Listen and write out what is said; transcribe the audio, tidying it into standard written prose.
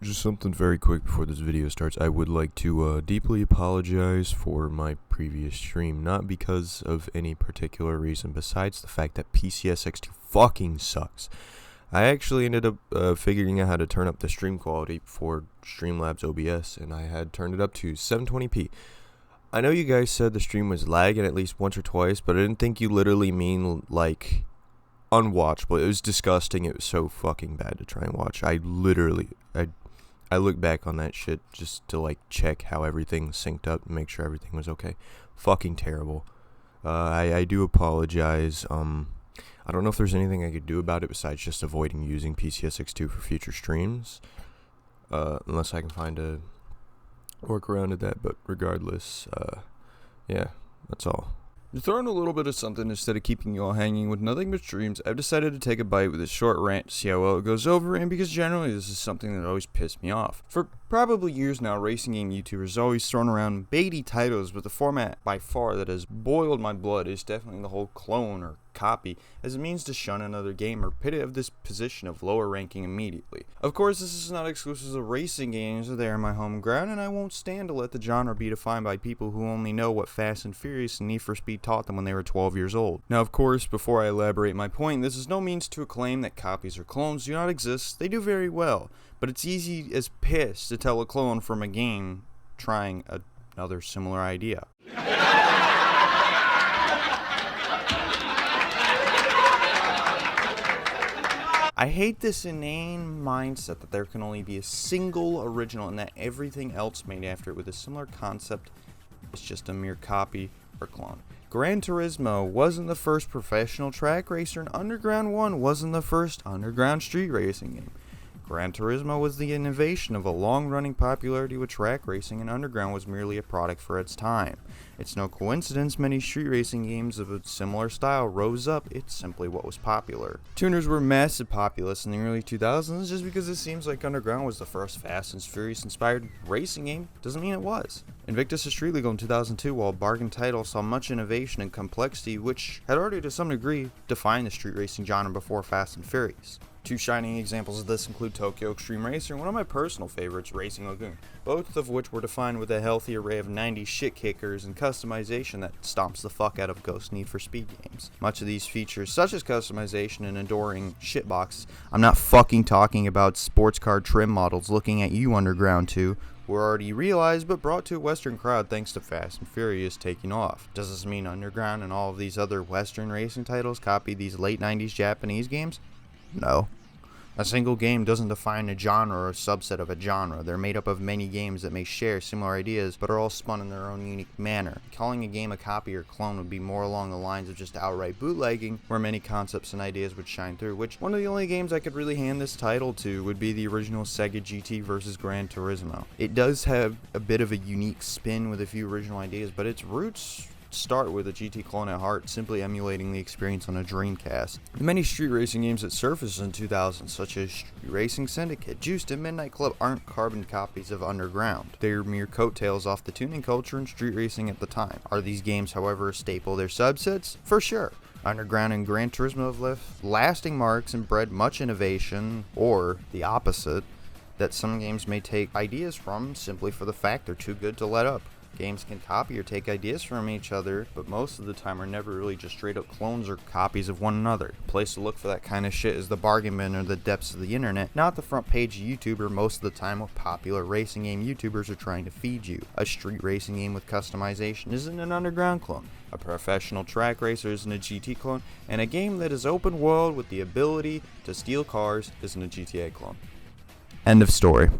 Just something very quick before this video starts. I would like to deeply apologize for my previous stream, not because of any particular reason besides the fact that PCSX2 fucking sucks. I actually ended up figuring out how to turn up the stream quality for Streamlabs OBS, and I had turned it up to 720p. I know you guys said the stream was lagging at least once or twice, but I didn't think you literally mean like unwatchable. It was disgusting. It was so fucking bad to try and watch. I look back on that shit just to like check how everything synced up and make sure everything was okay. Fucking terrible. I do apologize. I don't know if there's anything I could do about it besides just avoiding using PCSX2 for future streams. Unless I can find a workaround of that, but regardless, yeah, that's all. To throw in a little bit of something instead of keeping you all hanging with nothing but streams, I've decided to take a bite with a short rant to see how well it goes over, and because generally this is something that always pissed me off. For probably years now, racing game YouTubers always thrown around baity titles, but the format by far that has boiled my blood is definitely the whole clone or copy, as a means to shun another game or pit it of this position of lower ranking immediately. Of course, this is not exclusive to racing games, they are my home ground, and I won't stand to let the genre be defined by people who only know what Fast and Furious and Need for Speed taught them when they were 12 years old. Now, of course, before I elaborate my point, this is no means to acclaim that copies or clones do not exist. They do very well, but it's easy as piss to tell a clone from a game trying another similar idea. I hate this inane mindset that there can only be a single original and that everything else made after it with a similar concept is just a mere copy or clone. Gran Turismo wasn't the first professional track racer, and Underground 1 wasn't the first underground street racing game. Gran Turismo was the innovation of a long-running popularity with track racing, and Underground was merely a product for its time. It's no coincidence many street racing games of a similar style rose up, it's simply what was popular. Tuners were massive populace in the early 2000s. Just because it seems like Underground was the first Fast and Furious inspired racing game doesn't mean it was. Invictus is Street Legal in 2002, while Bargain Title saw much innovation and complexity which had already to some degree defined the street racing genre before Fast and Furious. Two shining examples of this include Tokyo Extreme Racer and one of my personal favorites, Racing Lagoon, both of which were defined with a healthy array of 90s shit kickers and customization that stomps the fuck out of Ghost Need for Speed games. Much of these features, such as customization and adoring shitboxes, I'm not fucking talking about sports car trim models looking at you Underground 2, were already realized but brought to a Western crowd thanks to Fast and Furious taking off. Does this mean Underground and all of these other Western racing titles copied these late 90s Japanese games? No. A single game doesn't define a genre or a subset of a genre. They're made up of many games that may share similar ideas, but are all spun in their own unique manner. Calling a game a copy or clone would be more along the lines of just outright bootlegging, where many concepts and ideas would shine through, which one of the only games I could really hand this title to would be the original Sega GT vs. Gran Turismo. It does have a bit of a unique spin with a few original ideas, but its roots start with a GT clone at heart, simply emulating the experience on a Dreamcast. The many street racing games that surfaced in 2000, such as Street Racing Syndicate, Juiced, and Midnight Club, aren't carbon copies of Underground. They're mere coattails off the tuning culture and street racing at the time. Are these games, however, a staple of their subsets? For sure. Underground and Gran Turismo have left lasting marks and bred much innovation, or the opposite, that some games may take ideas from simply for the fact they're too good to let up. Games can copy or take ideas from each other, but most of the time are never really just straight up clones or copies of one another. A place to look for that kind of shit is the bargain bin or the depths of the internet, not the front page of YouTube or most of the time what popular racing game YouTubers are trying to feed you. A street racing game with customization isn't an Underground clone. A professional track racer isn't a GT clone, and a game that is open world with the ability to steal cars isn't a GTA clone. End of story.